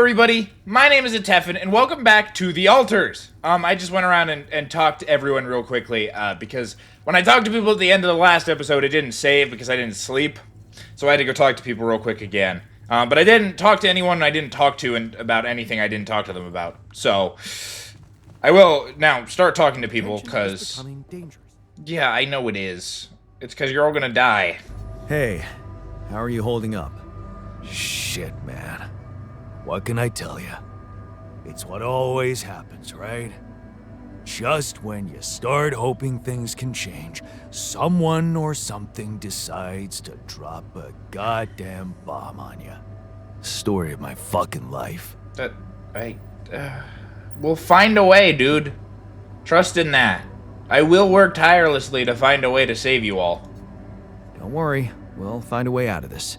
everybody, my name is Atefin, and welcome back to The Altars. I just went around and talked to everyone real quickly, because when I talked to people at the end of the last episode, it didn't save because I didn't sleep, so I had to go talk to people real quick again. But I didn't talk to anyone I didn't talk to about anything I didn't talk to them about, so I will now start talking to people, because... Yeah, I know it is. It's because you're all gonna die. Hey, how are you holding up? Shit, man. What can I tell you? It's what always happens, right? Just when you start hoping things can change, someone or something decides to drop a goddamn bomb on you. Story of my fucking life. We'll find a way, dude. Trust in that. I will work tirelessly to find a way to save you all. Don't worry, we'll find a way out of this.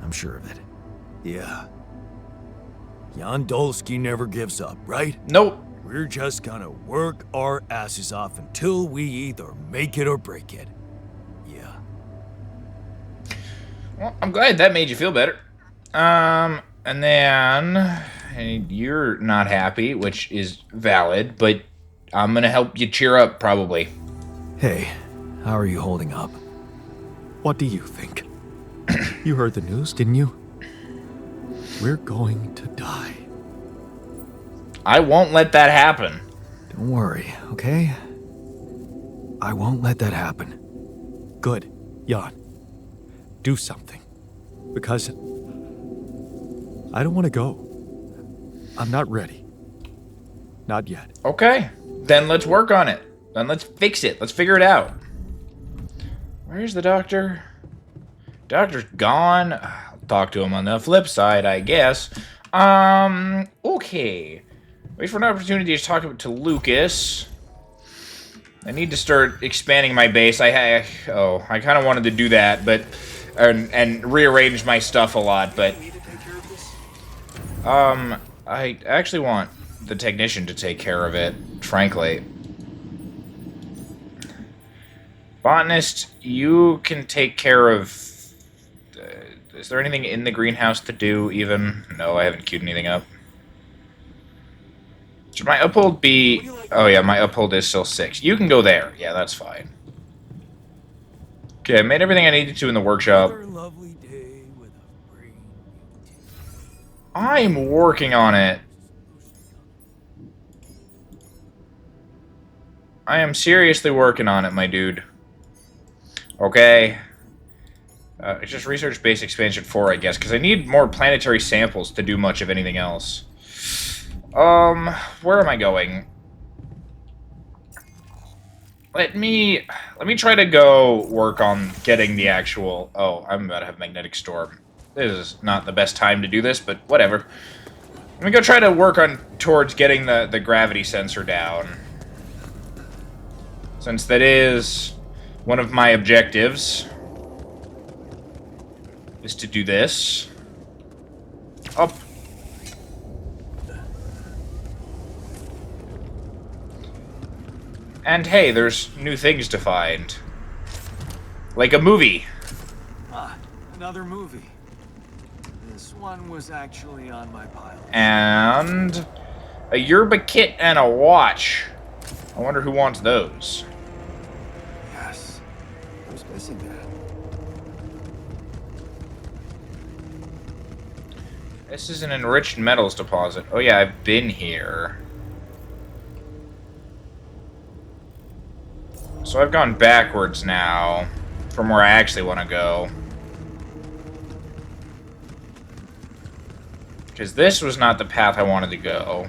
I'm sure of it. Yeah. Jan Dolsky never gives up, right? Nope. We're just gonna work our asses off until we either make it or break it. Yeah. Well, I'm glad that made you feel better. And then... you're not happy, which is valid, but I'm gonna help you cheer up, probably. Hey, how are you holding up? What do you think? You heard the news, didn't you? We're going to die. I won't let that happen. Don't worry, okay? I won't let that happen. Good, Jan. Do something. Because I don't want to go. I'm not ready. Not yet. Okay, then let's work on it. Then let's fix it. Let's figure it out. Where's the doctor? Doctor's gone. I'll talk to him on the flip side, I guess. Okay. Wait for an opportunity to talk to Lucas. I need to start expanding my base. I kind of wanted to do that, but and rearrange my stuff a lot, but I actually want the technician to take care of it, frankly. Botanist, you can take care of... is there anything in the greenhouse to do, even? No, I haven't queued anything up. Should my uphold be... Oh yeah, my uphold is still 6. You can go there. Yeah, that's fine. Okay, I made everything I needed to in the workshop. I'm working on it. I am seriously working on it, my dude. Okay. It's just research base expansion 4, I guess, because I need more planetary samples to do much of anything else. Where am I going? Let me try to go work on getting the actual... Oh, I'm about to have magnetic storm. This is not the best time to do this, but whatever. Let me go try to work on towards getting the gravity sensor down. Since that is one of my objectives. Is to do this. Up. And hey, there's new things to find. Like a movie. Another movie. This one was actually on my pile. And a yerba kit and a watch. I wonder who wants those. Yes. I was missing that. This is an enriched metals deposit. Oh yeah, I've been here. So I've gone backwards now from where I actually want to go. Because this was not the path I wanted to go.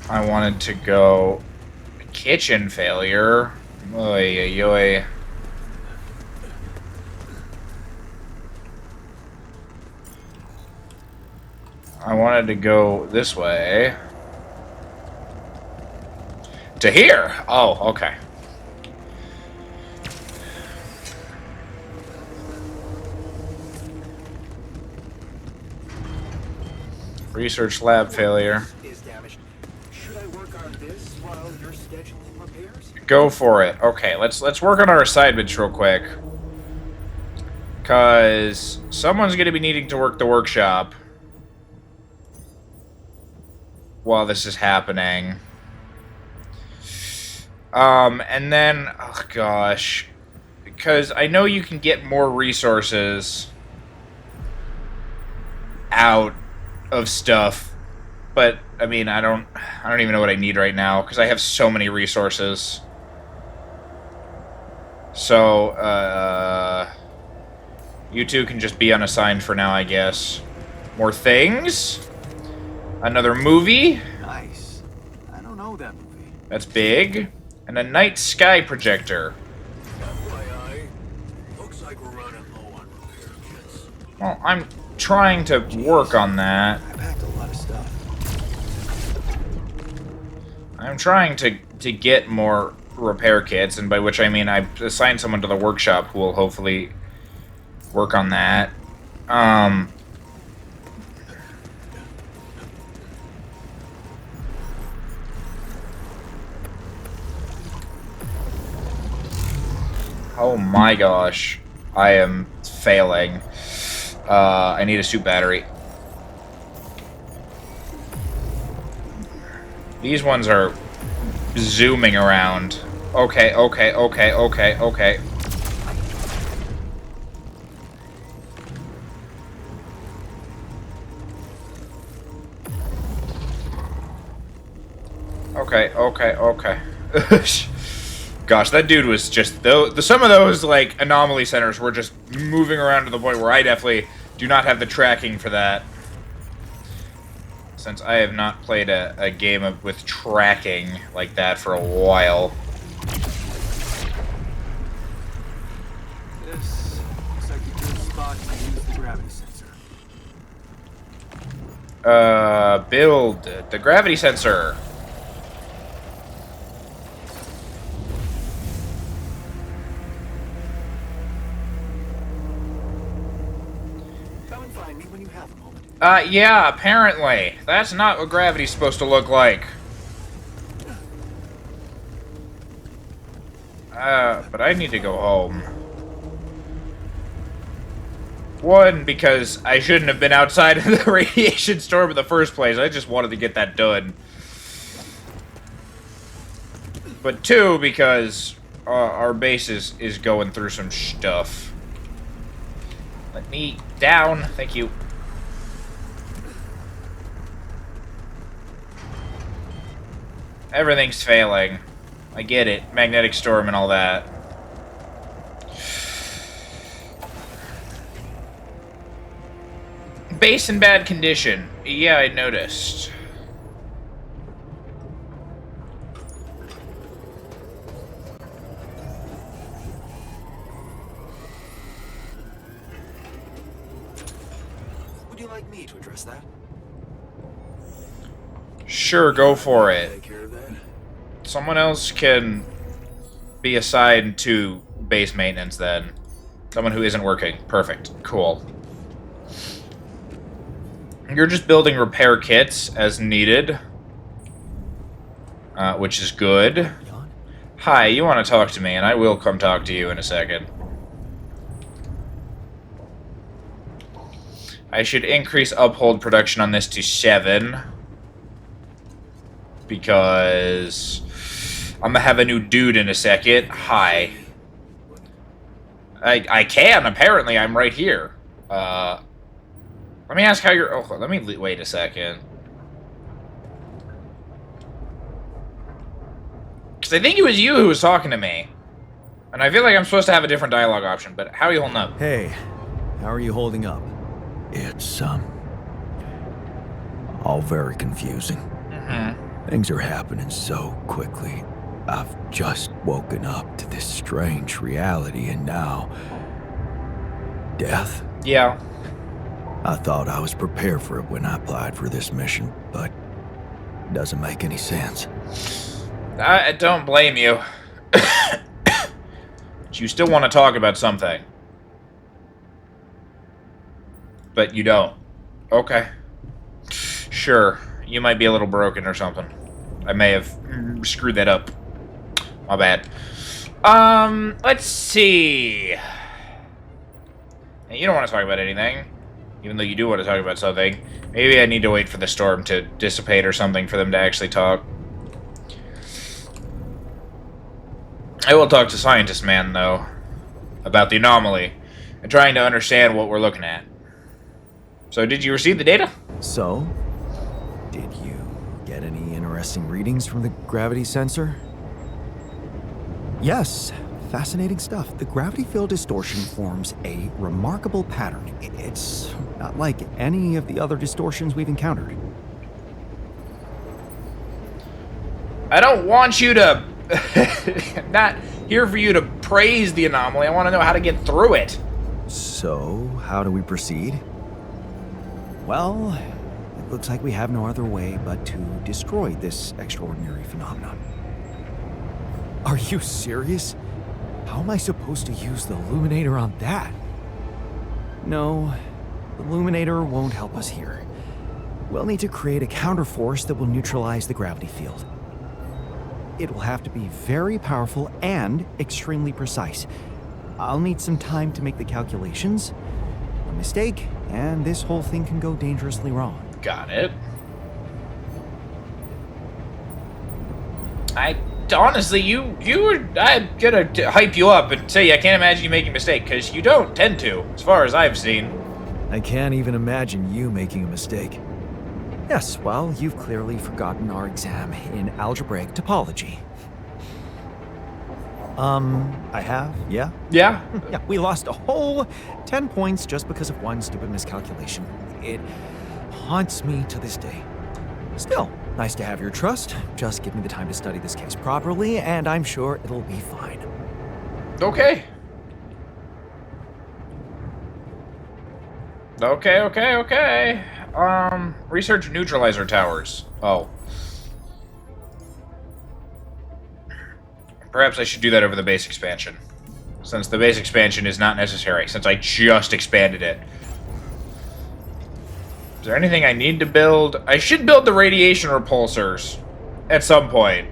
I wanted to go... Kitchen failure. Oy, oy, oy. I wanted to go this way. To here! Oh, okay. Research lab failure. Should I work on this while you're scheduling repairs? Go for it. Okay, let's work on our assignments real quick. Because someone's going to be needing to work the workshop while this is happening. And then, oh gosh, because I know you can get more resources out of stuff, but I mean, I don't even know what I need right now because I have so many resources. So, you two can just be unassigned for now, I guess. More things? Another movie? Nice. I don't know that movie. That's big. And a night sky projector. FYI, looks like we're running low on repair kits. Well, I'm trying to work on that. I packed a lot of stuff. I'm trying to get more repair kits, and by which I mean I assigned someone to the workshop who will hopefully work on that. Oh my gosh. I am failing. I need a suit battery. These ones are zooming around. Okay, okay, okay, okay, okay. Okay, okay, okay. Gosh, that dude was just... some of those, like, anomaly centers were just moving around to the point where I definitely do not have the tracking for that. Since I have not played a game with tracking like that for a while. This looks like a good spot to use the gravity sensor. Build the gravity sensor. Come and find me when you have a moment. Yeah, apparently. That's not what gravity's supposed to look like. But I need to go home. One, because I shouldn't have been outside of the radiation storm in the first place. I just wanted to get that done. But two, because our base is going through some stuff. Let me down. Thank you. Everything's failing. I get it. Magnetic storm and all that. Base in bad condition. Yeah, I noticed. Would you like me to address that? Sure, go for it. Take care of that. Someone else can be assigned to base maintenance then. Someone who isn't working. Perfect. Cool. You're just building repair kits as needed. Which is good. Hi, you want to talk to me, and I will come talk to you in a second. I should increase uphold production on this to 7. Because I'm gonna have a new dude in a second. Hi. I can, apparently. I'm right here. Let me ask how you're... Oh, let me... Wait a second. Because I think it was you who was talking to me. And I feel like I'm supposed to have a different dialogue option, but how are you holding up? Hey, how are you holding up? It's, all very confusing. Mm-hmm. Things are happening so quickly. I've just woken up to this strange reality, and now... death? Yeah. I thought I was prepared for it when I applied for this mission, but it doesn't make any sense. I don't blame you. But you still want to talk about something. But you don't. Okay. Sure. You might be a little broken or something. I may have screwed that up. My bad. Let's see. Hey, you don't want to talk about anything. Even though you do want to talk about something. Maybe I need to wait for the storm to dissipate or something for them to actually talk. I will talk to Scientist Man, though, about the anomaly and trying to understand what we're looking at. So, did you receive the data? So, did you get any interesting readings from the gravity sensor? Yes, fascinating stuff. The gravity field distortion forms a remarkable pattern. It's not like any of the other distortions we've encountered. I don't want you to... I'm not here for you to praise the anomaly. I want to know how to get through it. So, how do we proceed? Well, it looks like we have no other way but to destroy this extraordinary phenomenon. Are you serious? How am I supposed to use the Illuminator on that? No, the Illuminator won't help us here. We'll need to create a counterforce that will neutralize the gravity field. It will have to be very powerful and extremely precise. I'll need some time to make the calculations. A mistake, and this whole thing can go dangerously wrong. Got it. Honestly, I'm gonna hype you up and say I can't imagine you making a mistake, because you don't tend to, as far as I've seen. I can't even imagine you making a mistake. Yes, well, you've clearly forgotten our exam in algebraic topology. I have, yeah? Yeah? Yeah, we lost a whole 10 points just because of one stupid miscalculation. It haunts me to this day. Still, nice to have your trust. Just give me the time to study this case properly, and I'm sure it'll be fine. Okay. Okay. Research neutralizer towers. Oh. Perhaps I should do that over the base expansion. Since the base expansion is not necessary, since I just expanded it. Is there anything I need to build? I should build the radiation repulsors at some point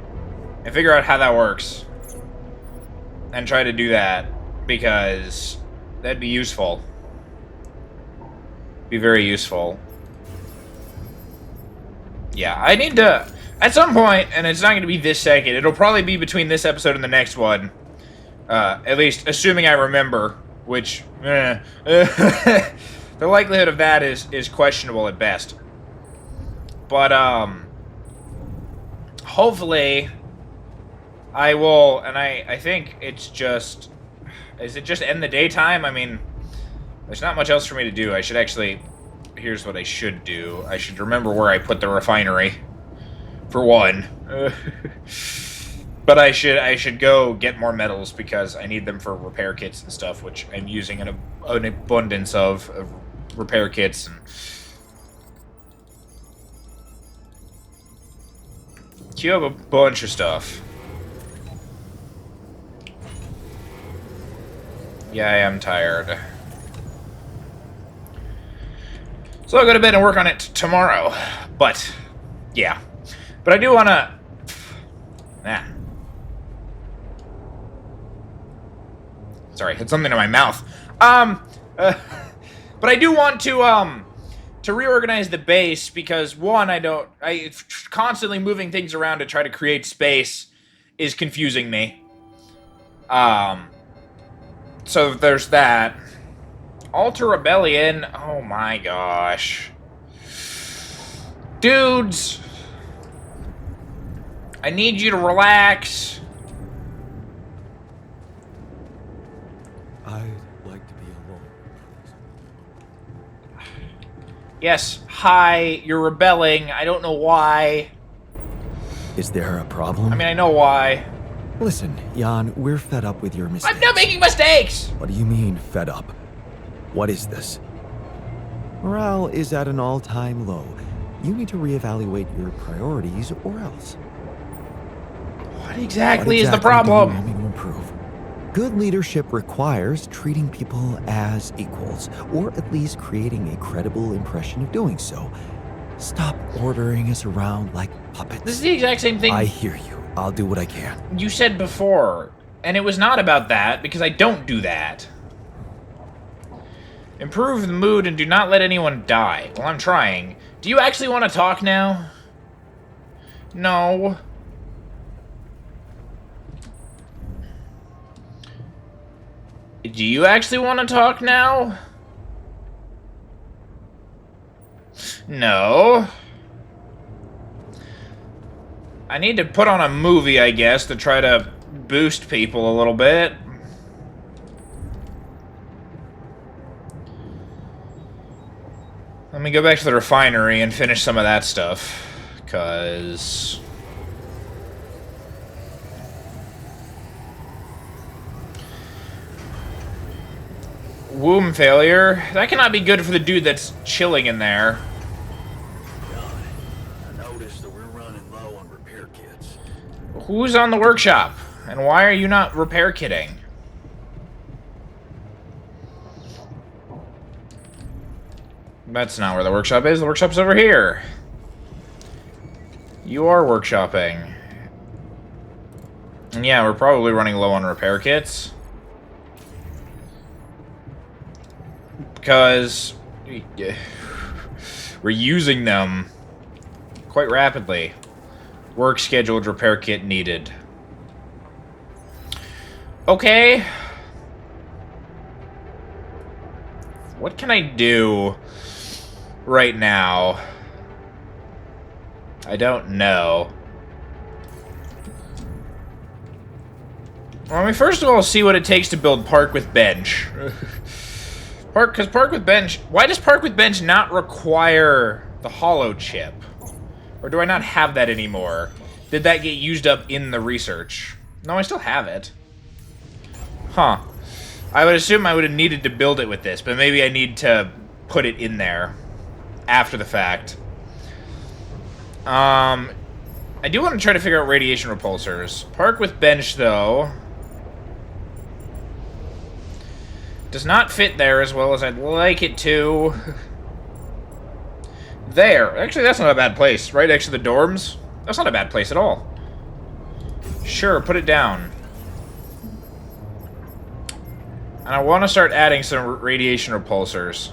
and figure out how that works. And try to do that, because that'd be useful. Be very useful. Yeah, I need to... At some point, and it's not going to be this second, it'll probably be between this episode and the next one. At least, assuming I remember, which... the likelihood of that is questionable at best. But, hopefully, I will, and I think it's just... Is it just end the daytime? I mean, there's not much else for me to do. I should actually... Here's what I should do. I should remember where I put the refinery. For one. But I should go get more metals because I need them for repair kits and stuff, which I'm using an abundance of repair kits. And queue up a bunch of stuff. Yeah, I am tired. So I'll go to bed and work on it tomorrow. But, yeah. But I do want to... Sorry, hit something in my mouth. But I do want to reorganize the base because, one, constantly moving things around to try to create space is confusing me. So there's that. Alter Rebellion. Oh my gosh. Dudes. I need you to relax. I'd like to be alone. Yes, hi, you're rebelling. I don't know why. Is there a problem? I mean, I know why. Listen, Jan, we're fed up with your mistakes. I'm not making mistakes! What do you mean, fed up? What is this? Morale is at an all-time low. You need to reevaluate your priorities or else. What exactly is the problem? Do you want me to improve? Good leadership requires treating people as equals, or at least creating a credible impression of doing so. Stop ordering us around like puppets. This is the exact same thing I hear you. I'll do what I can. you said before, and it was not about that, because I don't do that. Improve the mood and do not let anyone die. Well, I'm trying. Do you actually want to talk now? No. Do you actually want to talk now? No. I need to put on a movie, I guess, to try to boost people a little bit. Let me go back to the refinery and finish some of that stuff, because... Womb failure. That cannot be good for the dude that's chilling in there. I noticed that we're running low on repair kits. Who's on the workshop? And why are you not repair kitting? That's not where the workshop is. The workshop's over here. You are workshopping. And yeah, we're probably running low on repair kits. Because we're using them quite rapidly. Work scheduled, repair kit needed. Okay. What can I do right now? I don't know. Well, let me first of all see what it takes to build Park with Bench. Because Park with Bench... Why does Park with Bench not require the hollow chip? Or do I not have that anymore? Did that get used up in the research? No, I still have it. Huh. I would assume I would have needed to build it with this, but maybe I need to put it in there after the fact. I do want to try to figure out radiation repulsors. Park with Bench, though... does not fit there as well as I'd like it to. There. Actually, that's not a bad place. Right next to the dorms. That's not a bad place at all. Sure, put it down. And I want to start adding some radiation repulsors.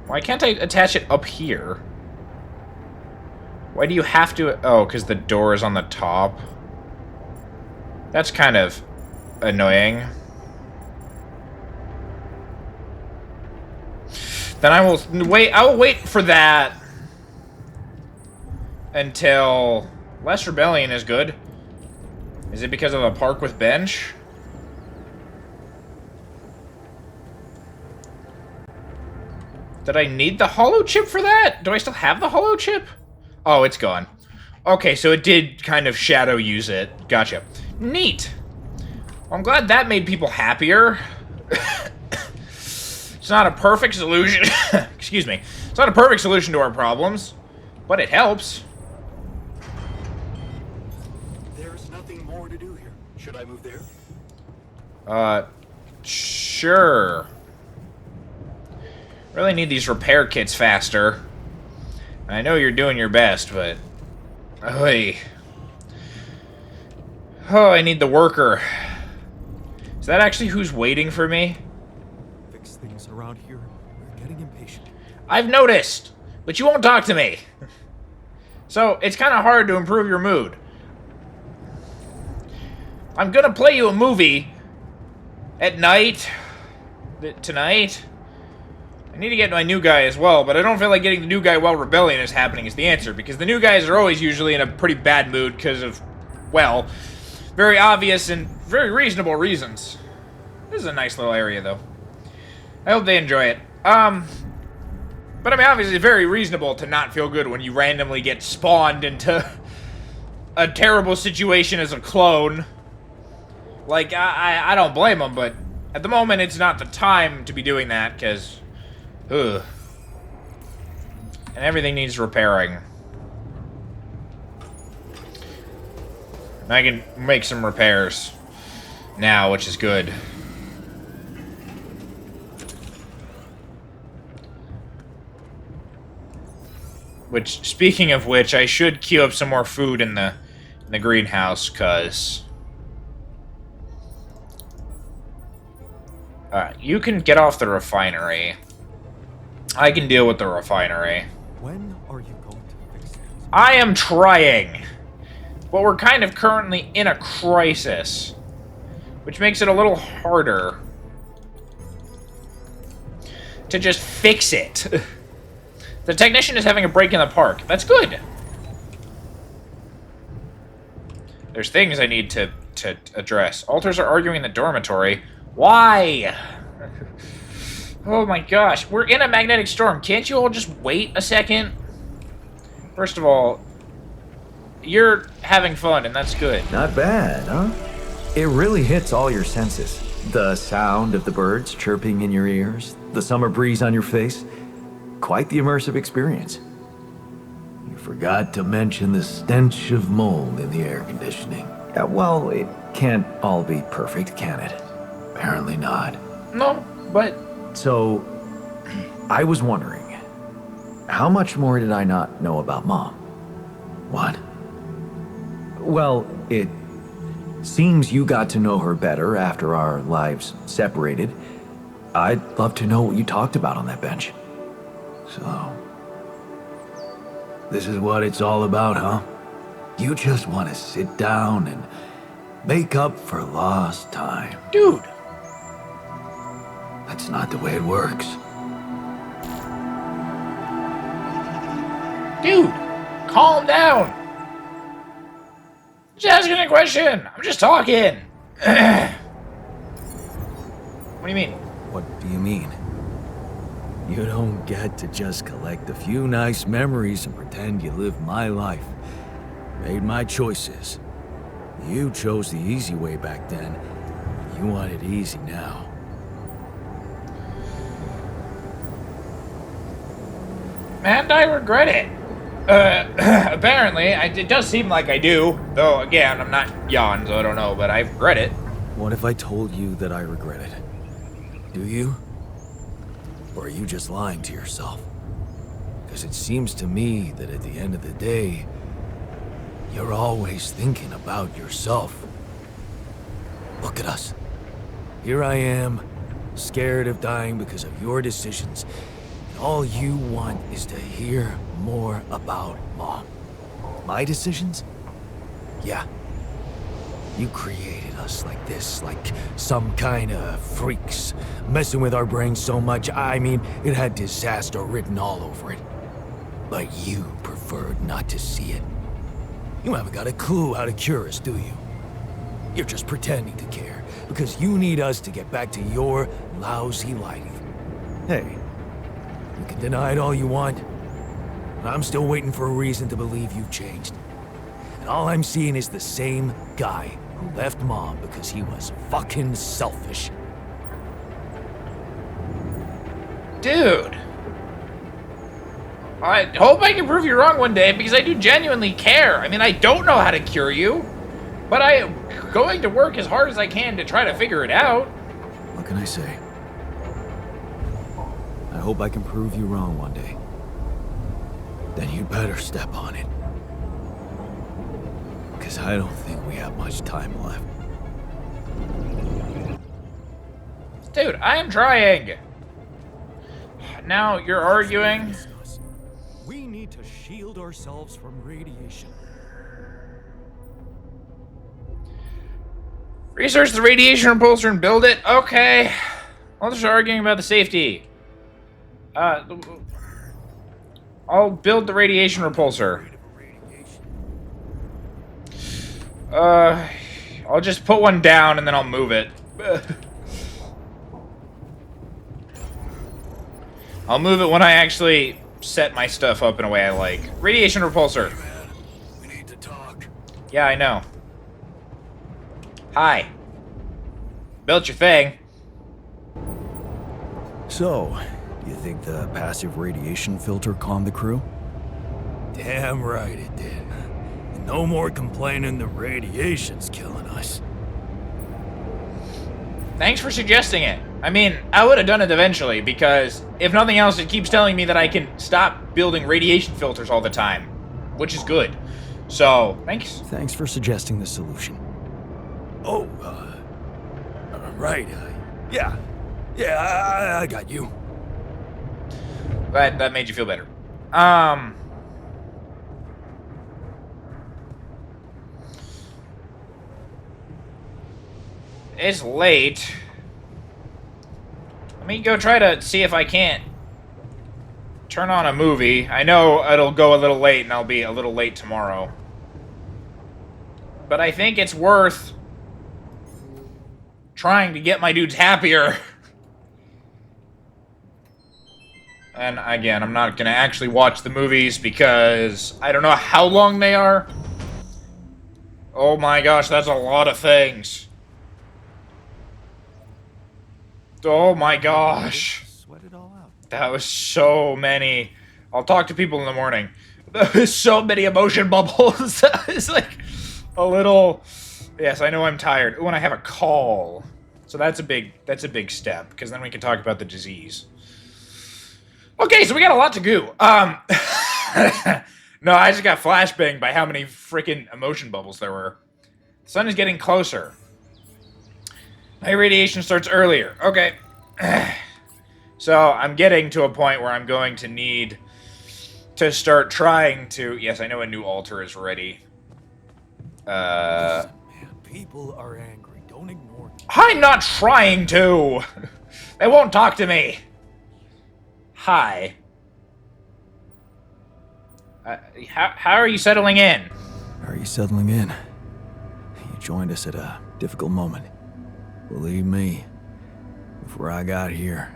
Why can't I attach it up here? Why do you have to... oh, because the door is on the top. That's kind of... annoying. Then I will wait. I will wait for that until Less Rebellion is good. Is it because of the Park with Bench? Did I need the hollow chip for that? Do I still have the hollow chip? Oh, it's gone. Okay, so it did kind of shadow use it. Gotcha. Neat. Well, I'm glad that made people happier. It's not a perfect solution. Excuse me. It's not a perfect solution to our problems, but it helps. There's nothing more to do here. Should I move there? Sure. Really need these repair kits faster. I know you're doing your best, but... oy. Oh, I need the worker. Is that actually who's waiting for me? Fix things around here. We're getting impatient. I've noticed, but you won't talk to me. So, it's kind of hard to improve your mood. I'm gonna play you a movie at night. Tonight. I need to get my new guy as well, but I don't feel like getting the new guy while Rebellion is happening is the answer, because the new guys are always usually in a pretty bad mood because of, well, very obvious and very reasonable reasons. This is a nice little area, though. I hope they enjoy it. But I mean, obviously, it's very reasonable to not feel good when you randomly get spawned into a terrible situation as a clone. Like, I don't blame them, but at the moment, it's not the time to be doing that, because... ugh. And everything needs repairing. And I can make some repairs now, which is good. Which, speaking of which, I should queue up some more food in the greenhouse, cause You can get off the refinery. I can deal with the refinery. When are you going to fix it? I am trying. But we're kind of currently in a crisis, which makes it a little harder to just fix it. The technician is having a break in the park. That's good. There's things I need to address. Alters are arguing in the dormitory. Why? Oh my gosh. We're in a magnetic storm. Can't you all just wait a second? First of all, you're having fun, and that's good. Not bad, huh? It really hits all your senses. The sound of the birds chirping in your ears, the summer breeze on your face. Quite the immersive experience. You forgot to mention the stench of mold in the air conditioning. Well, it can't all be perfect, can it? Apparently not. No, but... So, I was wondering, how much more did I not know about Mom? What? Well, it seems you got to know her better after our lives separated. I'd love to know what you talked about on that bench. So, this is what it's all about, huh? You just want to sit down and make up for lost time. Dude. That's not the way it works. Dude, calm down. Just asking a question. I'm just talking. What do you mean? What do you mean? You don't get to just collect a few nice memories and pretend you lived my life. Made my choices. You chose the easy way back then. You want it easy now. And I regret it. Apparently, it does seem like I do. Though, again, I'm not Jan, so I don't know, but I regret it. What if I told you that I regret it? Do you? Or are you just lying to yourself? Because it seems to me that at the end of the day, you're always thinking about yourself. Look at us. Here I am, scared of dying because of your decisions. And all you want is to hear more about Mom. My decisions? Yeah. You created us like this, like some kind of freaks, messing with our brains so much, I mean, it had disaster written all over it. But you preferred not to see it. You haven't got a clue how to cure us, do you? You're just pretending to care, because you need us to get back to your lousy life. Hey, you can deny it all you want, but I'm still waiting for a reason to believe you've changed. And all I'm seeing is the same guy who left Mom because he was fucking selfish. Dude. I hope I can prove you wrong one day, because I do genuinely care. I mean, I don't know how to cure you, but I am going to work as hard as I can to try to figure it out. What can I say? I hope I can prove you wrong one day. Then you better step on it. Because I don't think we have much time left. Dude, I am trying. Now you're arguing. We need to shield ourselves from radiation. Research the radiation repulsor and build it? Okay. I'll just arguing about the safety. I'll build the radiation repulsor. I'll just put one down and then I'll move it. I'll move it when I actually set my stuff up in a way I like. Radiation repulsor. Hey man, we need to talk. Yeah, I know. Hi. Built your thing. So, you think the passive radiation filter calmed the crew? Damn right it did. And no more complaining the radiation's killing us. Thanks for suggesting it. I mean, I would have done it eventually, because if nothing else, it keeps telling me that I can stop building radiation filters all the time, which is good. So, thanks. Thanks for suggesting the solution. Oh, right, yeah. Yeah, I got you. That made you feel better. It's late. Let me go try to see if I can't turn on a movie. I know it'll go a little late and I'll be a little late tomorrow. But I think it's worth trying to get my dudes happier. And again, I'm not going to actually watch the movies because I don't know how long they are. Oh my gosh, that's a lot of things. Oh my gosh. Sweat it all out. That was so many. I'll talk to people in the morning. There's so many emotion bubbles. It's like a little... Yes, I know I'm tired. Ooh, and I have a call. So that's a big step, because then we can talk about the disease. Okay, so we got a lot to do. No, I just got flashbanged by how many freaking emotion bubbles there were. The sun is getting closer. Night radiation starts earlier. Okay. So I'm getting to a point where I'm going to need to start trying to... Yes, I know a new altar is ready. Listen, man, people are angry. Don't ignore them. I'm not trying to. They won't talk to me. Hi. How are you settling in? Are you settling in? You joined us at a difficult moment. Believe me, before I got here,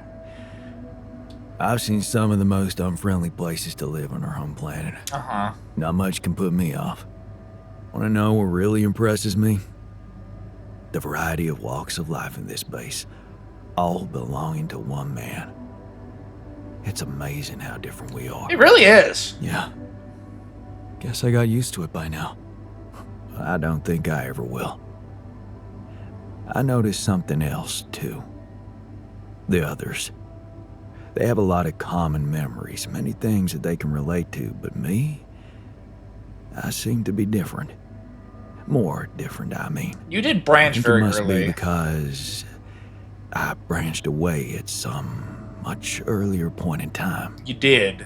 I've seen some of the most unfriendly places to live on our home planet. Uh-huh. Not much can put me off. Want to know what really impresses me? The variety of walks of life in this base, all belonging to one man. It's amazing how different we are. It really is. Yeah. Guess I got used to it by now. I don't think I ever will. I noticed something else, too. The others. They have a lot of common memories, many things that they can relate to, but me? I seem to be different. More different, I mean. You did branch very It must early. be because I branched away at some much earlier point in time. You did.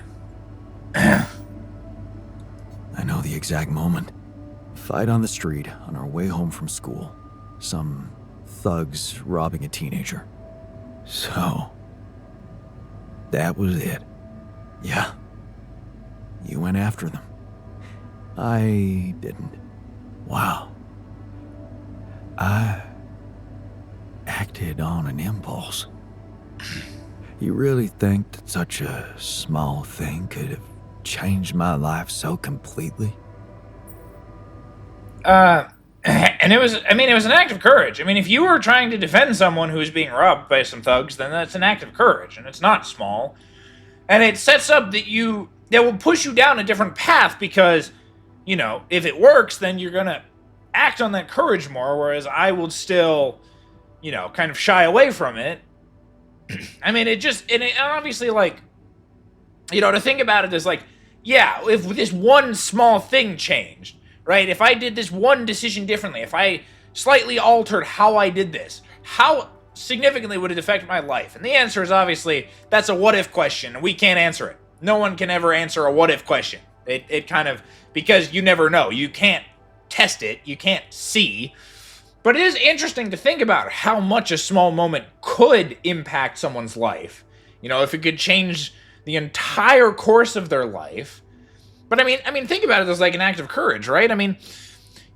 I know the exact moment. Fight on the street on our way home from school. Some thugs robbing a teenager. So, that was it. Yeah. You went after them. I didn't. Wow. I acted on an impulse. You really think that such a small thing could have changed my life so completely? And it was an act of courage. I mean, if you were trying to defend someone who was being robbed by some thugs, then that's an act of courage, and it's not small. And it sets up that will push you down a different path because, you know, if it works, then you're gonna act on that courage more, whereas I would still, you know, kind of shy away from it. I mean, it obviously, like, you know, to think about it is like, yeah, if this one small thing changed, right? If I did this one decision differently, if I slightly altered how I did this, how significantly would it affect my life? And the answer is obviously, that's a what-if question, and we can't answer it. No one can ever answer a what-if question. It kind of, because you never know. You can't test it. You can't see. But it is interesting to think about how much a small moment could impact someone's life. You know, if it could change the entire course of their life. But I mean, think about it as like an act of courage, right? I mean,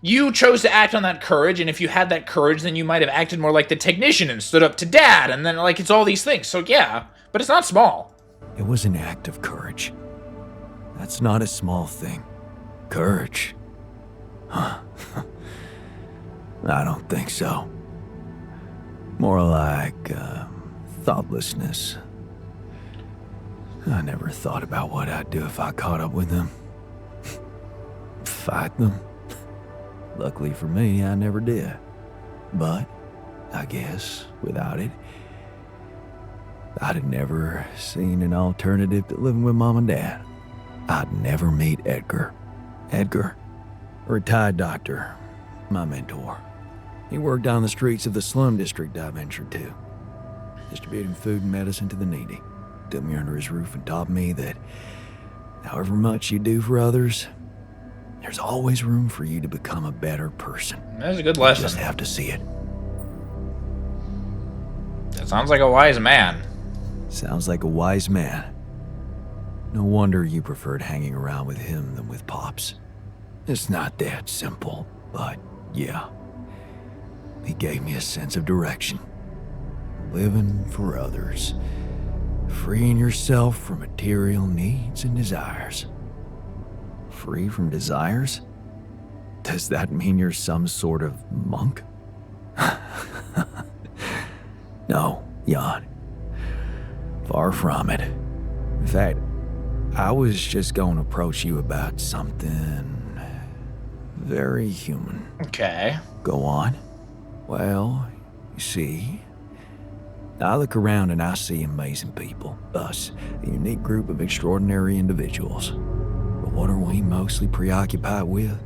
you chose to act on that courage, and if you had that courage, then you might have acted more like the technician and stood up to Dad, and then, like, it's all these things. So yeah, but it's not small. It was an act of courage. That's not a small thing. Courage. Huh. I don't think so. More like, thoughtlessness. I never thought about what I'd do if I caught up with them. Fight them. Luckily for me, I never did. But, I guess, without it, I'd have never seen an alternative to living with Mom and Dad. I'd never meet Edgar. Edgar, a retired doctor, my mentor. He worked down the streets of the slum district I ventured to. distributing food and medicine to the needy. Took me under his roof and taught me that however much you do for others, there's always room for you to become a better person. That's a good You lesson. just have to see it. That sounds like a wise man. Sounds like a wise man. No wonder you preferred hanging around with him than with Pops. It's not that simple, but yeah. He gave me a sense of direction. Living for others. Freeing yourself from material needs and desires. Free from desires? Does that mean you're some sort of monk? No, Jan. Far from it. In fact, I was just going to approach you about something very human. Okay. Go on. Well, you see, I look around and I see amazing people. Us, a unique group of extraordinary individuals. But what are we mostly preoccupied with?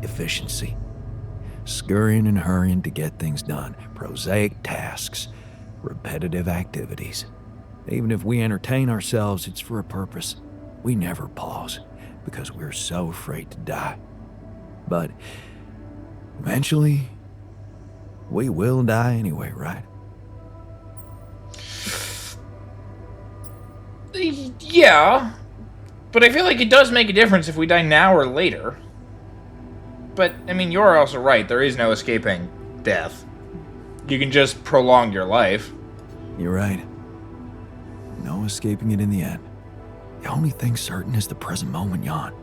Efficiency. Scurrying and hurrying to get things done. Prosaic tasks. Repetitive activities. Even if we entertain ourselves, it's for a purpose. We never pause because we're so afraid to die. But eventually, we will die anyway, right? Yeah, but I feel like it does make a difference if we die now or later. But, I mean, you're also right. There is no escaping death. You can just prolong your life. You're right. No escaping it in the end. The only thing certain is the present moment, Jan.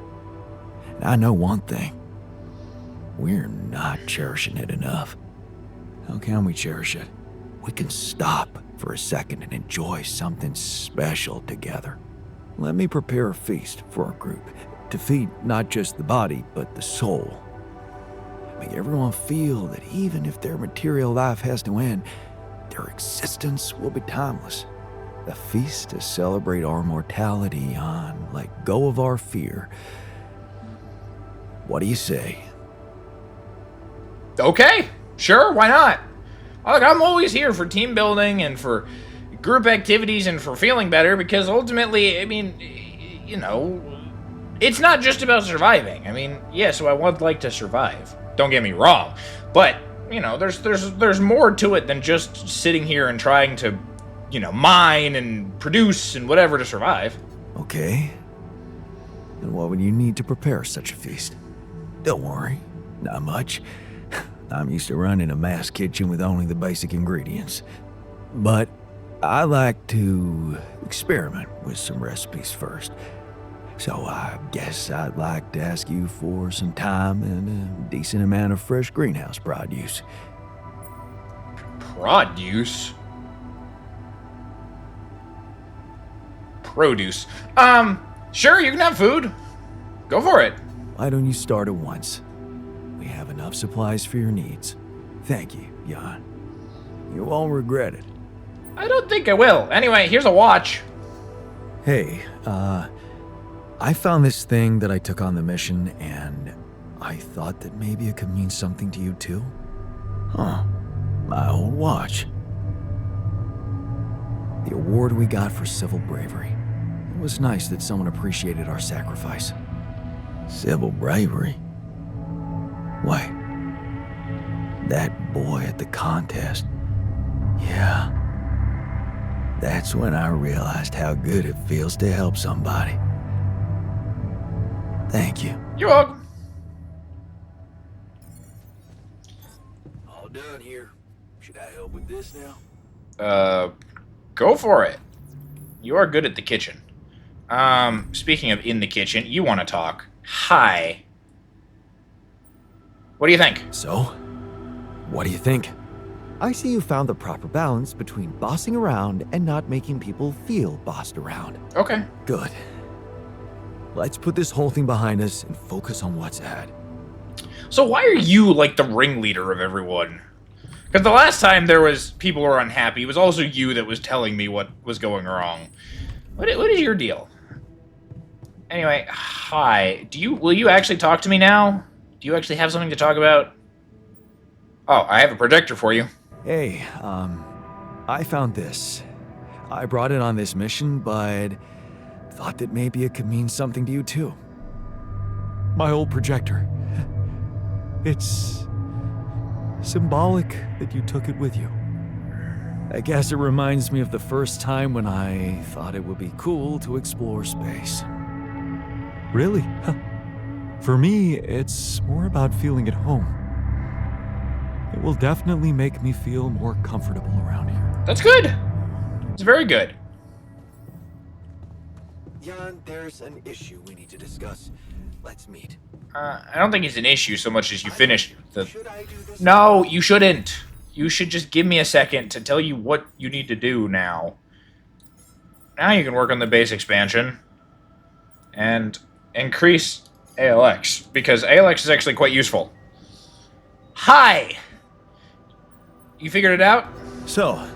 And I know one thing. We're not cherishing it enough. How can we cherish it? We can stop for a second and enjoy something special together. Let me prepare a feast for our group to feed not just the body, but the soul. Make everyone feel that even if their material life has to end, their existence will be timeless. A feast to celebrate our mortality on, let go of our fear. What do you say? Okay, sure, why not? Look, I'm always here for team building and for group activities and for feeling better because ultimately, I mean, you know, it's not just about surviving. I mean, yeah, so I would like to survive. Don't get me wrong, but you know, there's more to it than just sitting here and trying to, you know, mine and produce and whatever to survive. Okay. Then what would you need to prepare such a feast? Don't worry, not much. I'm used to running a mass kitchen with only the basic ingredients. But I like to experiment with some recipes first. So I guess I'd like to ask you for some time and a decent amount of fresh greenhouse produce. Produce? Produce. Sure, you can have food. Go for it. Why don't you start at once? We have enough supplies for your needs. Thank you, Jan. You won't regret it. I don't think I will. Anyway, here's a watch. Hey, I found this thing that I took on the mission, and I thought that maybe it could mean something to you too. Huh. My old watch. The award we got for civil bravery. It was nice that someone appreciated our sacrifice. Civil bravery? Wait. That boy at the contest. Yeah. That's when I realized how good it feels to help somebody. Thank you. You're welcome. All done here. Should I help with this now? Go for it. You are good at the kitchen. Speaking of in the kitchen, you want to talk. Hi. What do you think? So, what do you think? I see you found the proper balance between bossing around and not making people feel bossed around. Okay. Good. Let's put this whole thing behind us and focus on what's ahead. So why are you like the ringleader of everyone? Because the last time there was people who were unhappy, it was also you that was telling me what was going wrong. What is your deal? Anyway, hi. Will you actually talk to me now? Do you actually have something to talk about? Oh, I have a projector for you. Hey, I found this. I brought it on this mission, but thought that maybe it could mean something to you too. My old projector. It's symbolic that you took it with you. I guess it reminds me of the first time when I thought it would be cool to explore space. Really? For me, it's more about feeling at home. It will definitely make me feel more comfortable around here. That's good. It's very good. Jan, there's an issue we need to discuss. Let's meet. I don't think it's an issue so much as you finished the... Should I do this? No, you shouldn't. You should just give me a second to tell you what you need to do now. Now you can work on the base expansion. And increase ALX. Because ALX is actually quite useful. Hi! You figured it out? So,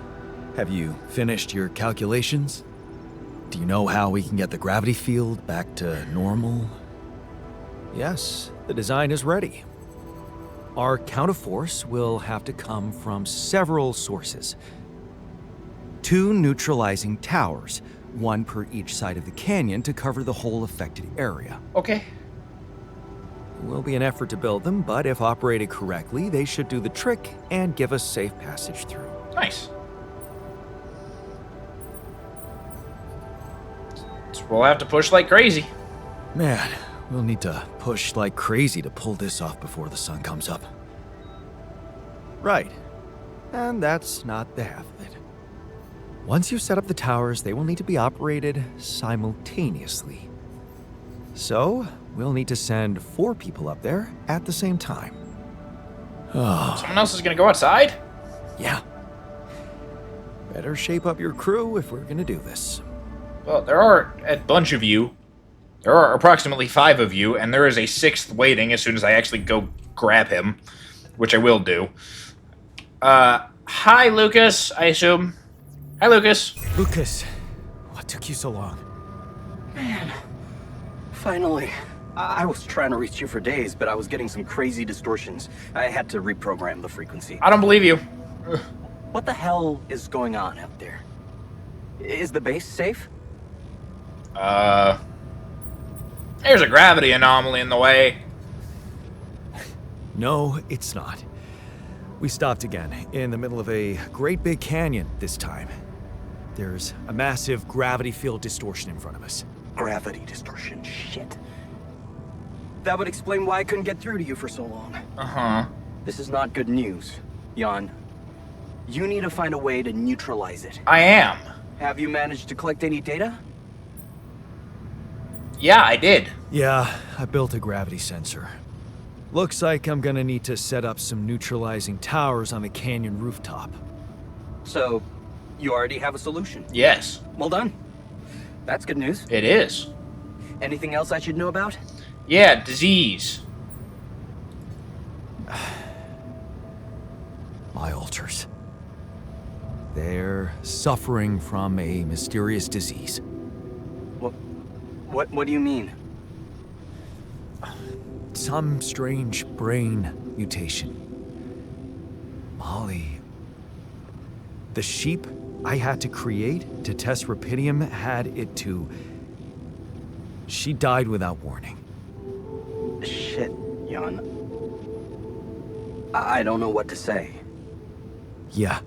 have you finished your calculations? Do you know how we can get the gravity field back to normal? Yes, the design is ready. Our counterforce will have to come from several sources. 2 neutralizing towers, 1 per each side of the canyon to cover the whole affected area. Okay. It will be an effort to build them, but if operated correctly, they should do the trick and give us safe passage through. Nice. So we'll have to push like crazy. Man, we'll need to push like crazy to pull this off before the sun comes up. Right. And that's not the half of it. Once you set up the towers, they will need to be operated simultaneously. So, we'll need to send 4 people up there at the same time. Oh, Someone else is gonna go outside? yeah. Better shape up your crew if we're gonna do this. Well, there are a bunch of you. There are approximately 5 of you, and there is a 6th waiting as soon as I actually go grab him, which I will do. Hi, Lucas, I assume. Hi, Lucas. Lucas, what took you so long? Man, finally. I was trying to reach you for days, but I was getting some crazy distortions. I had to reprogram the frequency. I don't believe you. What the hell is going on out there? Is the base safe? There's a gravity anomaly in the way. No, it's not. We stopped again, in the middle of a great big canyon this time. There's a massive gravity field distortion in front of us. Gravity distortion, shit. That would explain why I couldn't get through to you for so long. Uh-huh. This is not good news, Jan. You need to find a way to neutralize it. I am. Have you managed to collect any data? Yeah, I did. Yeah, I built a gravity sensor. Looks like I'm gonna need to set up some neutralizing towers on the canyon rooftop. So, you already have a solution. Yes, Well done. That's good news. it is. Anything else I should know about? Yeah, disease. My altars. They're suffering from a mysterious disease. What do you mean? Some strange brain mutation. Molly. The sheep I had to create to test Rapidium had it too. She died without warning. Shit, Jan. I don't know what to say. Yeah,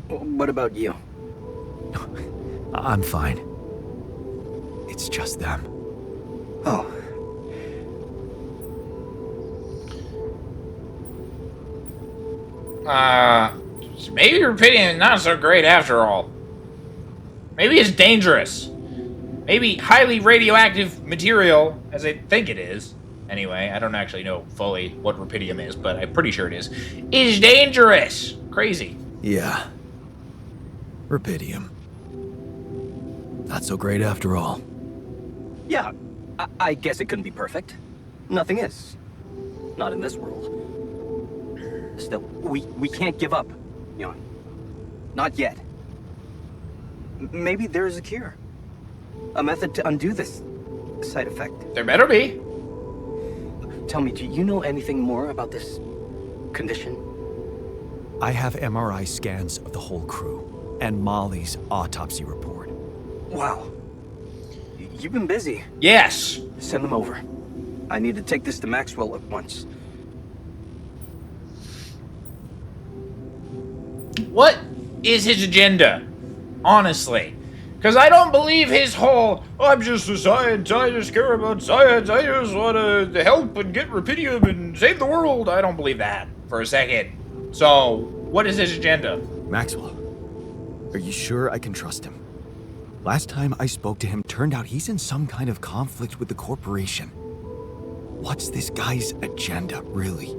What about you? I'm fine. It's just them. Oh. Maybe Rapidium is not so great after all. Maybe it's dangerous. Maybe highly radioactive material, as I think it is. Anyway, I don't actually know fully what Rapidium is, but I'm pretty sure it is dangerous. Crazy. Yeah. Rapidium. Not so great after all. Yeah, I guess it couldn't be perfect. Nothing is. Not in this world. Still, we can't give up, Jan. Not yet. Maybe there is a cure. A method to undo this side effect. There better be. Tell me, do you know anything more about this condition? I have MRI scans of the whole crew and Molly's autopsy report. Wow. You've been busy. Yes. Send them over. I need to take this to Maxwell at once. What is his agenda? Honestly. Because I don't believe his whole, I'm just a science, I just care about science, I just want to help and get rubidium and save the world. I don't believe that for a second. So, what is his agenda? Maxwell, are you sure I can trust him? Last time I spoke to him, turned out he's in some kind of conflict with the corporation. What's this guy's agenda, really?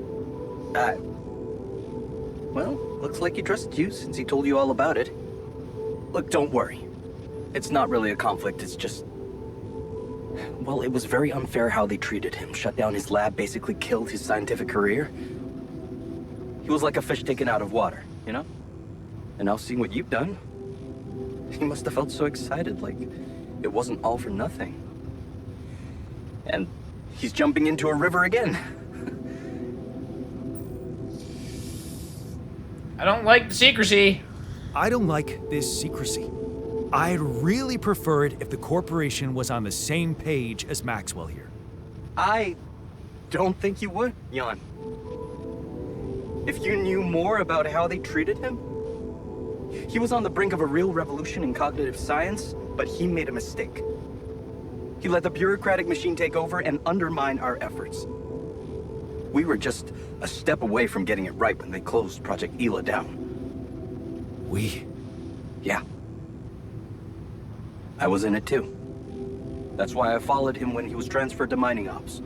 Well, looks like he trusted you since he told you all about it. Look, don't worry. It's not really a conflict, it's just... Well, it was very unfair how they treated him. Shut down his lab, basically killed his scientific career. He was like a fish taken out of water, you know? And now seeing what you've done, he must have felt so excited, like it wasn't all for nothing. And he's jumping into a river again. I don't like the secrecy. I don't like this secrecy. I'd really prefer it if the corporation was on the same page as Maxwell here. I don't think you would, Jan. If you knew more about how they treated him, he was on the brink of a real revolution in cognitive science, but he made a mistake. He let the bureaucratic machine take over and undermine our efforts. We were just a step away from getting it right when they closed Project Ela down. We? Yeah. I was in it too. That's why I followed him when he was transferred to mining ops.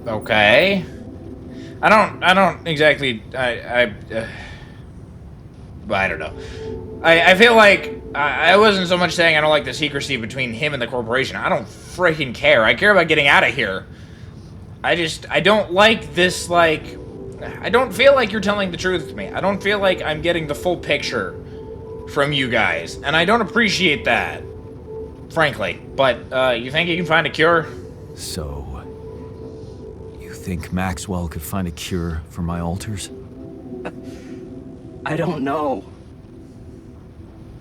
Okay. I don't exactly, I don't know. I feel like I wasn't so much saying I don't like the secrecy between him and the corporation. I don't freaking care. I care about getting out of here. I don't like this, like, I don't feel like you're telling the truth to me. I don't feel like I'm getting the full picture from you guys, and I don't appreciate that, frankly. But, you think you can find a cure? So, you think Maxwell could find a cure for my alters? I don't know.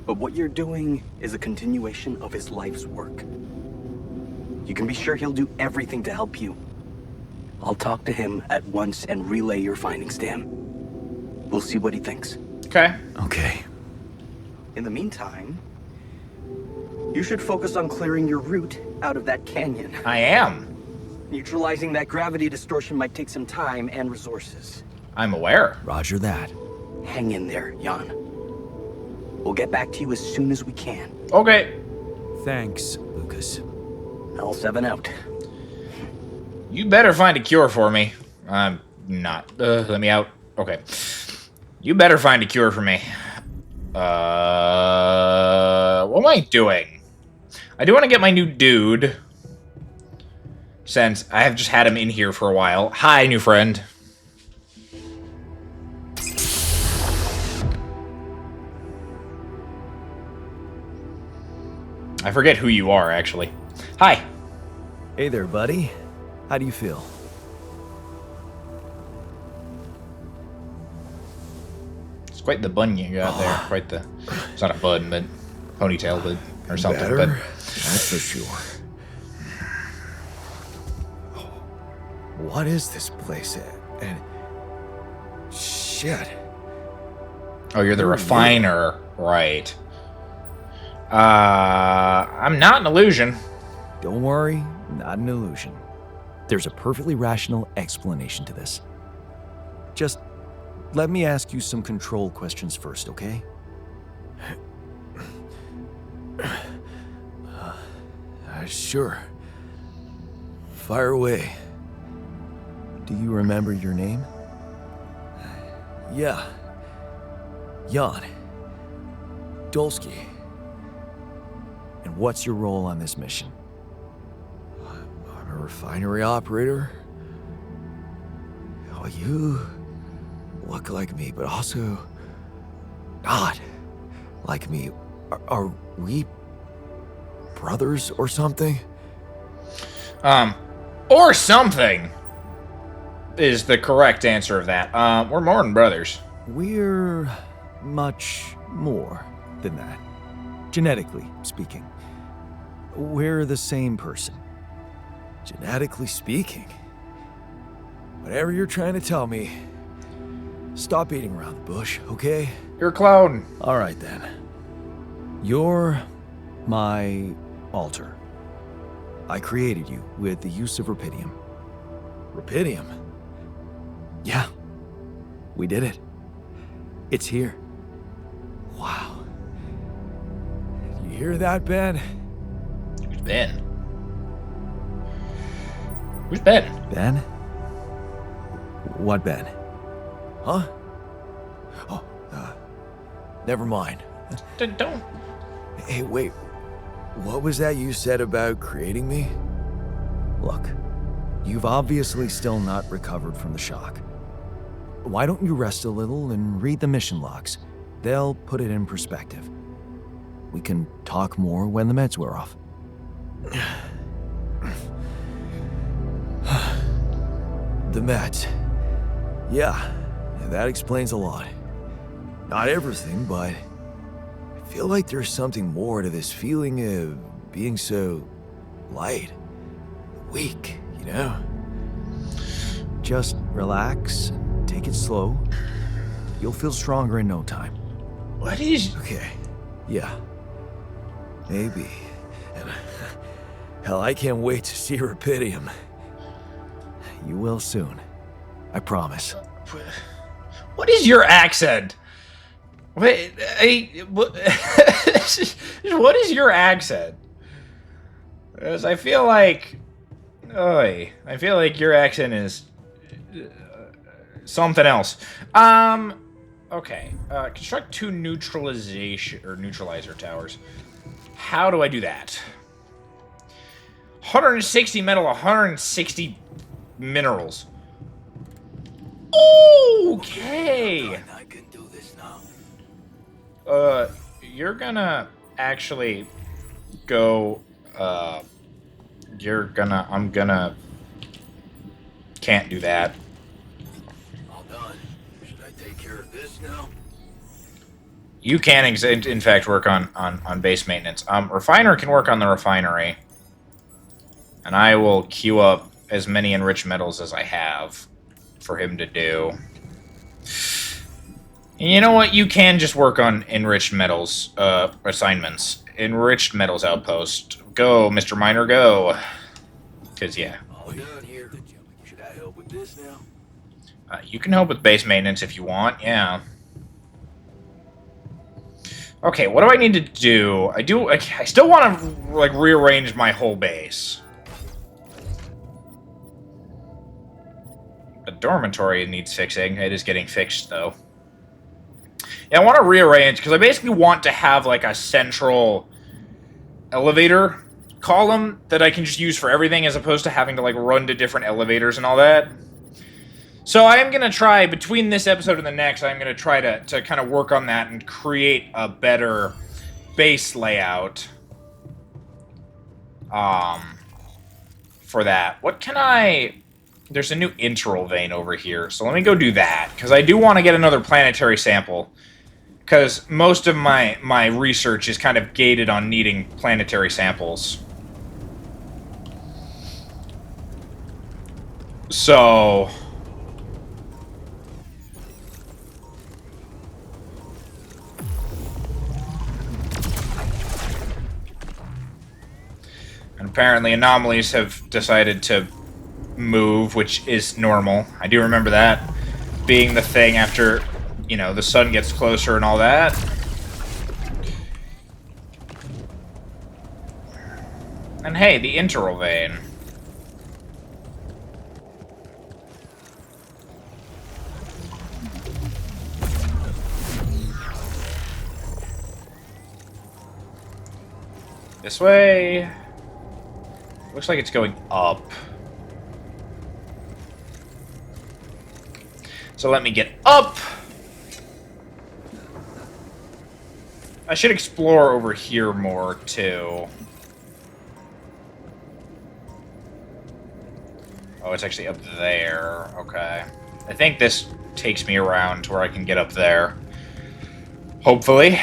But what you're doing is a continuation of his life's work. You can be sure he'll do everything to help you. I'll talk to him at once and relay your findings to him. We'll see what he thinks. Okay. Okay. In the meantime, you should focus on clearing your route out of that canyon. I am. Neutralizing that gravity distortion might take some time and resources. I'm aware. Roger that. Hang in there, Jan. We'll get back to you as soon as we can. Okay. Thanks, Lucas. L7 out. You better find a cure for me. I'm not. Let me out. Okay. You better find a cure for me. What am I doing? I do want to get my new dude. Since I have just had him in here for a while. Hi, new friend. I forget who you are, actually. Hi. Hey there, buddy. How do you feel? It's quite the bun you got there. Quite the... It's not a bun, but ponytail, but... Or something, Better? but... That's for sure. What is this place? And... Shit. Oh, you're the refiner. Right. I'm not an illusion. Don't worry, not an illusion. There's a perfectly rational explanation to this. Just let me ask you some control questions first, okay? Sure. Fire away. Do you remember your name? Yeah. Jan. Dolsky. And what's your role on this mission? I'm a refinery operator. Oh, you look like me, but also not like me. Are we brothers or something? Or something. is the correct answer of that. We're more than brothers. We're much more than that. Genetically speaking. We're the same person. Genetically speaking. Whatever you're trying to tell me, stop beating around the bush, okay? You're a clone. All right then. You're my alter. I created you with the use of rupidium. Rupidium? Yeah, we did it. It's here. Wow. You hear that, Ben? Who's Ben? Who's Ben? Ben? What Ben? Huh? Oh, never mind. Don't. Hey, wait. What was that you said about creating me? Look, you've obviously still not recovered from the shock. Why don't you rest a little and read the mission logs? They'll put it in perspective. We can talk more when the meds wear off. The meds. Yeah, that explains a lot. Not everything, but I feel like there's something more to this feeling of being so light, weak, you know? Just relax and take it slow. You'll feel stronger in no time. What is... Okay, yeah. Maybe. And hell, I can't wait to see Rupidium. You will soon. I promise. What is your accent? Wait, what is your accent? Because I feel like... I feel like your accent is... something else. Okay. Construct 2 neutralizer towers. How do I do that? 160 metal, 160 minerals. Okay. I can do this now. You're gonna actually go, I'm gonna... Can't do that. All done. Should I take care of this now? You can, in fact, work on base maintenance. Refiner can work on the refinery. And I will queue up as many enriched metals as I have for him to do. And you know what? You can just work on enriched metals assignments. Enriched metals outpost. Go, Mr. Miner, go. Because, yeah. All done here. Should I help with this now? You can help with base maintenance if you want, yeah. Okay, what do I need to do? I still want to, like, rearrange my whole base. The dormitory needs fixing. It is getting fixed, though. Yeah, I want to rearrange, because I basically want to have, like, a central elevator column that I can just use for everything, as opposed to having to, like, run to different elevators and all that. So I am going to try, between this episode and the next, I'm going to try to kind of work on that and create a better base layout. For that. What can I... There's a new interval vein over here, so let me go do that, because I do want to get another planetary sample, because most of my research is kind of gated on needing planetary samples. So... And apparently anomalies have decided to move, which is normal. I do remember that being the thing after, you know, the sun gets closer and all that. And hey, the interval vein. This way. Looks like it's going up. So let me get up. I should explore over here more, too. Oh, it's actually up there. Okay. I think this takes me around to where I can get up there. Hopefully.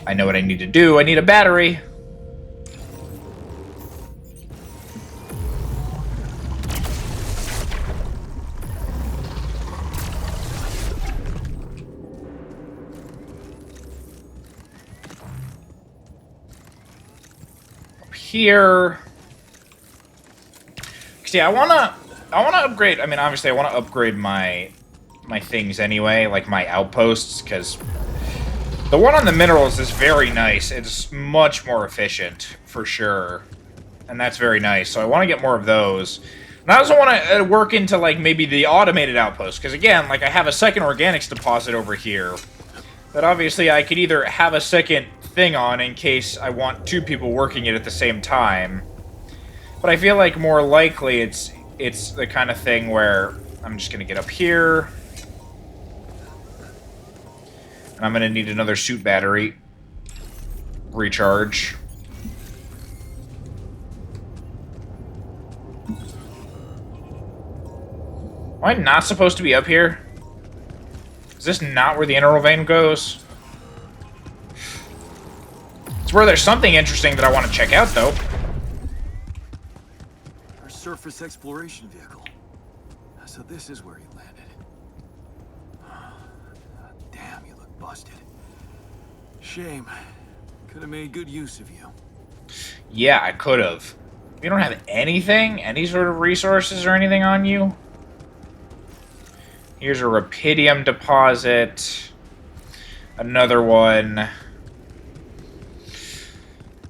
I know what I need to do. I need a battery. Up here. See, I wanna upgrade. I mean, obviously, I want to upgrade my things anyway, like my outposts, because the one on the minerals is very nice. It's much more efficient, for sure. And that's very nice. So I want to get more of those. And I also want to work into, like, maybe the automated outpost. Because, again, like, I have a second organics deposit over here. That obviously I could either have a second thing on in case I want two people working it at the same time. But I feel like more likely it's the kind of thing where I'm just going to get up here. I'm going to need another suit battery. Recharge. Am I not supposed to be up here? Is this not where the integral vein goes? It's where there's something interesting that I want to check out, though. Our surface exploration vehicle. So this is where he landed. Damn, you look busted. Shame. Could have made good use of you. Yeah, I could have. You don't have anything? Any sort of resources or anything on you? Here's a rubidium deposit. Another one.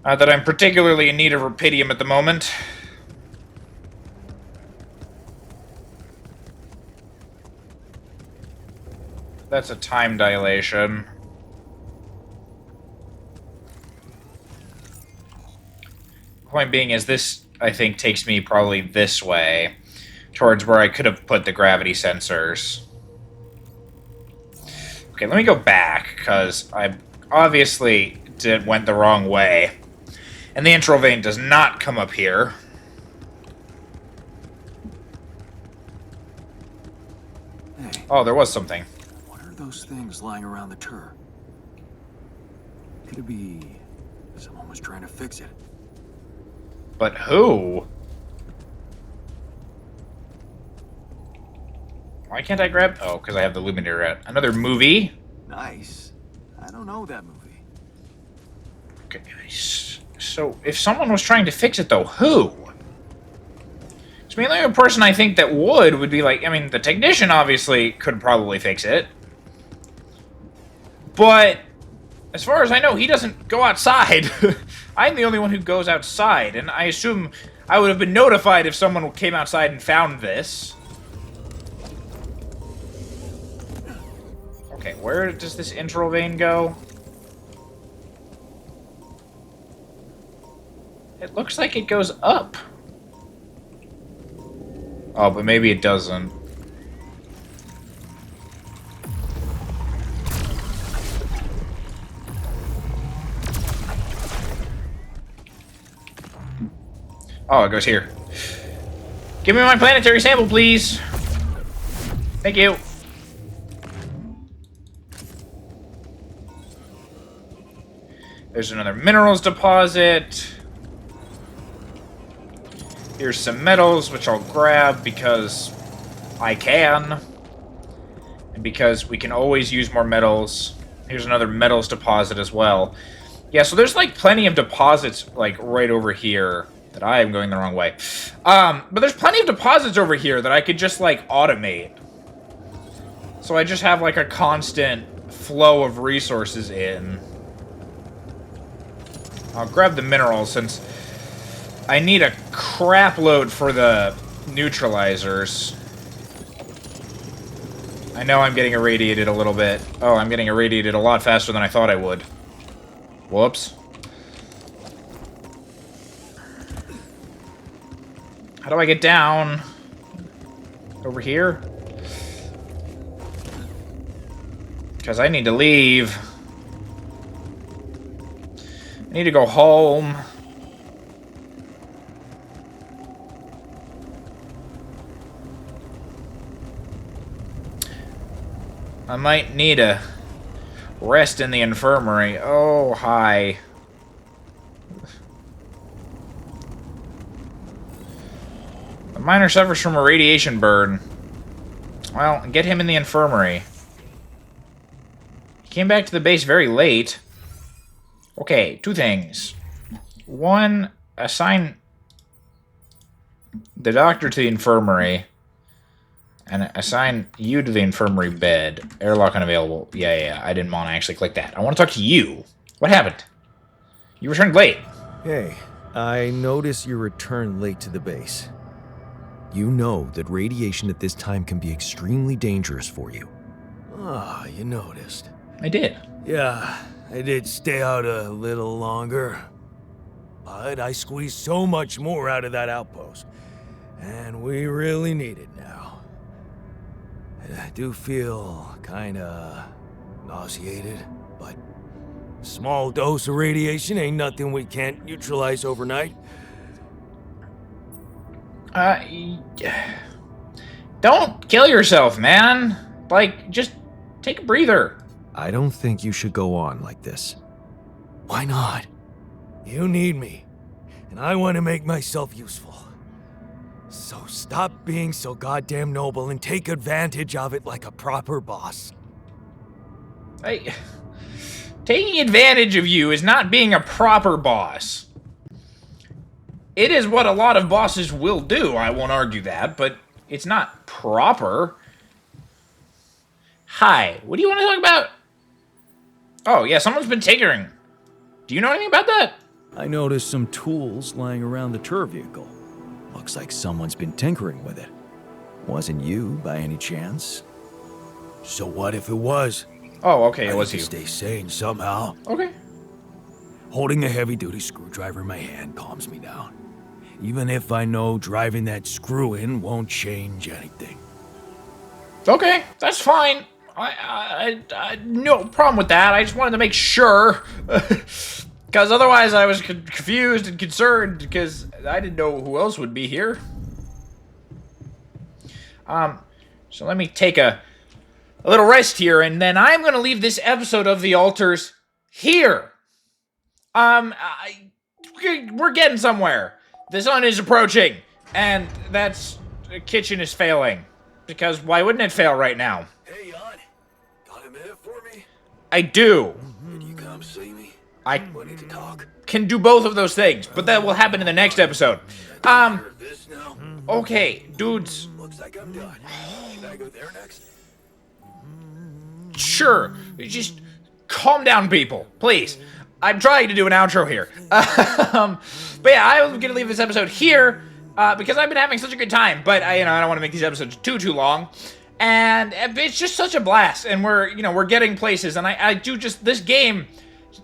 Not that I'm particularly in need of rubidium at the moment. That's a time dilation. Point being is this, I think, takes me probably this way, towards where I could have put the gravity sensors. Okay, let me go back, because I obviously went the wrong way. And the integral vein does not come up here. Hey. Oh, there was something. Those things lying around the tour. Could it be someone was trying to fix it? But who? Why can't I grab... Oh, because I have the Luminator out. Another movie? Nice. I don't know that movie. Okay, so if someone was trying to fix it, though, who? So, I mean, the only person I think that would be like... I mean, the technician obviously could probably fix it. But, as far as I know, he doesn't go outside. I'm the only one who goes outside, and I assume I would have been notified if someone came outside and found this. Okay, where does this integral vein go? It looks like it goes up. Oh, but maybe it doesn't. Oh, it goes here. Give me my planetary sample, please. Thank you. There's another minerals deposit. Here's some metals, which I'll grab because I can. And because we can always use more metals. Here's another metals deposit as well. Yeah, so there's like plenty of deposits like right over here. That I am going the wrong way. But there's plenty of deposits over here that I could just, like, automate. So I just have, like, a constant flow of resources in. I'll grab the minerals since I need a crap load for the neutralizers. I know I'm getting irradiated a little bit. Oh, I'm getting irradiated a lot faster than I thought I would. Whoops. How do I get down? Over here? Because I need to leave. I need to go home. I might need a rest in the infirmary. Oh, hi. The miner suffers from a radiation burn. Well, get him in the infirmary. He came back to the base very late. Okay, two things. One, assign the doctor to the infirmary. And assign you to the infirmary bed. Airlock unavailable. Yeah, I didn't want to actually click that. I want to talk to you. What happened? You returned late. Hey, I notice you returned late to the base. You know that radiation at this time can be extremely dangerous for you. Ah, you noticed. I did. Yeah, I did stay out a little longer. But I squeezed so much more out of that outpost. And we really need it now. And I do feel kinda nauseated, but a small dose of radiation ain't nothing we can't neutralize overnight. Don't kill yourself, man. Like, just take a breather. I don't think you should go on like this. Why not? You need me, and I want to make myself useful. So stop being so goddamn noble and take advantage of it like a proper boss. Taking advantage of you is not being a proper boss. It is what a lot of bosses will do, I won't argue that, but it's not proper. Hi, what do you want to talk about? Oh, yeah, someone's been tinkering. Do you know anything about that? I noticed some tools lying around the tour vehicle. Looks like someone's been tinkering with it. Wasn't you, by any chance? So what if it was? Oh, okay, it I was need you. to stay sane somehow. Okay. Holding a heavy-duty screwdriver in my hand calms me down. Even if I know driving that screw in won't change anything. Okay, that's fine. I no problem with that. I just wanted to make sure. Because otherwise I was confused and concerned because I didn't know who else would be here. So let me take a little rest here, and then I'm going to leave this episode of The Altars here. We're getting somewhere. The sun is approaching, and the kitchen is failing. Because why wouldn't it fail right now? Hey, Jan. Got a minute for me? I do. Can you come see me? I We need to talk. can do both of those things, but that will happen in the next episode. This now? Okay, dudes. Looks like I'm done. Should I go there next? Sure. Just calm down, people. Please. I'm trying to do an outro here. But yeah, I'm going to leave this episode here because I've been having such a good time. But I don't want to make these episodes too long. And it's just such a blast. And we're getting places. And I do just, this game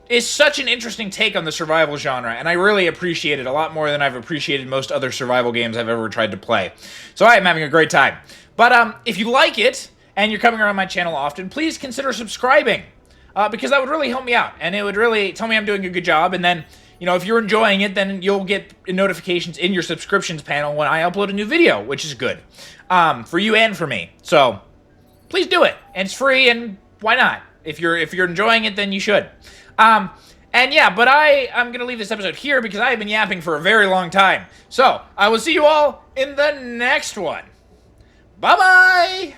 is such an interesting take on the survival genre. And I really appreciate it a lot more than I've appreciated most other survival games I've ever tried to play. So I am having a great time. But if you like it, and you're coming around my channel often, please consider subscribing. Because that would really help me out, and it would really tell me I'm doing a good job, and then, if you're enjoying it, then you'll get notifications in your subscriptions panel when I upload a new video, which is good. For you and for me. So, please do it. And it's free, and why not? If you're enjoying it, then you should. And yeah, but I'm going to leave this episode here because I have been yapping for a very long time. So, I will see you all in the next one. Bye-bye!